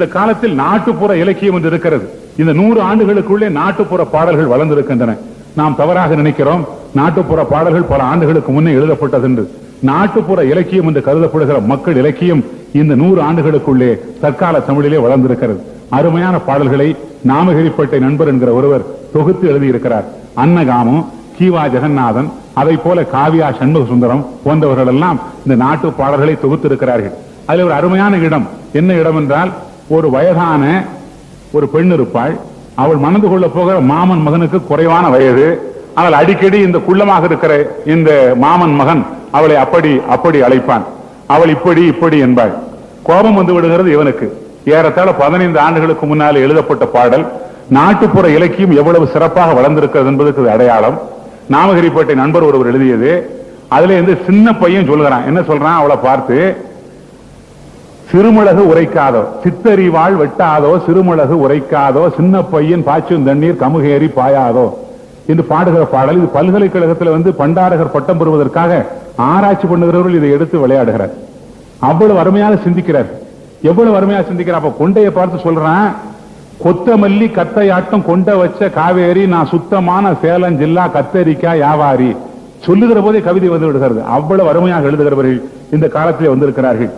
இந்த காலத்தில் நாட்டுப்புற இலக்கியம் என்று இருக்கிறது. இந்த 100 ஆண்டுகளுக்குள்ளே நாட்டுப்புற பாடல்கள் வளர்ந்திருக்கின்றன. நாம் தவறாக நினைக்கிறோம் நாட்டுப்புற பாடல்கள் பல ஆண்டுகளுக்கு முன்னே எழுதப்பட்டது என்று. நாட்டுப்புற இலக்கியம் என்று கருதப்படுகிற மக்கள் இலக்கியம் இந்த 100 ஆண்டுகளுக்குள்ளே தற்கால தமிழிலே வளர்ந்திருக்கிறது. அருமையான பாடல்களை நாமகிரிப்பேட்டை நண்பர் என்கிற ஒருவர் தொகுத்து எழுதியிருக்கிறார். அன்னகாமம், கீவா ஜெகநாதன், அதை போல காவியா சண்முக சுந்தரம் போன்றவர்கள் எல்லாம் இந்த நாட்டு பாடல்களை தொகுத்து இருக்கிறார்கள். அதில் ஒரு அருமையான இடம் என்ன இடம் என்றால், ஒரு வயதான ஒரு பெண் இருப்பாள். அவள் மணந்து கொள்ள போகிற மாமன் மகனுக்கு குறைவான வயது. ஆனால் அடிக்கடி இந்த குள்ளமாக இருக்கிற இந்த மாமன் மகன் அவளை அப்படி அப்படி அழைப்பான். அவள் இப்படி இப்படி என்பாள். கோபம் வந்து விடுகிறது இவனுக்கு. ஏறத்தாழ 15 ஆண்டுகளுக்கு முன்னால் எழுதப்பட்ட பாடல். நாட்டுப்புற இலக்கியம் எவ்வளவு சிறப்பாக வளர்ந்திருக்கிறது என்பதற்கு அடையாளம். நாமகிரிப்பேட்டை நண்பர் ஒருவர் எழுதியது. அதுல இருந்து சின்ன பையன் சொல்லுகிறான். என்ன சொல்றான் அவளை பார்த்து, சிறுமிளகு உரைக்காதோ, சித்தறிவாள் வெட்டாதோ, சிறுமிளகு உரைக்காதோ, சின்ன பையன் பாய்ச்சும் தண்ணீர் கமுகேறி பாயாதோ என்று பாடுகிற பாடல். இது பல்கலைக்கழகத்தில் பண்டாரகர் பட்டம் பெறுவதற்காக ஆராய்ச்சி பண்ணுகிறவர்கள் இதை எடுத்து விளையாடுகிறார். அவ்வளவு அருமையாக சிந்திக்கிறார். எவ்வளவு அருமையாக சிந்திக்கிறார். அப்ப கொண்டையை பார்த்து சொல்றான், கொத்தமல்லி கத்தையாட்டம் கொண்ட வச்ச காவேரி, நான் சுத்தமான சேலம் ஜில்லா கத்தரிக்காய் வியாபாரி. சொல்லுகிற போதே கவிதை வந்து விடுகிறது. அவ்வளவு அருமையாக எழுதுகிறவர்கள் இந்த காலத்திலே வந்திருக்கிறார்கள்.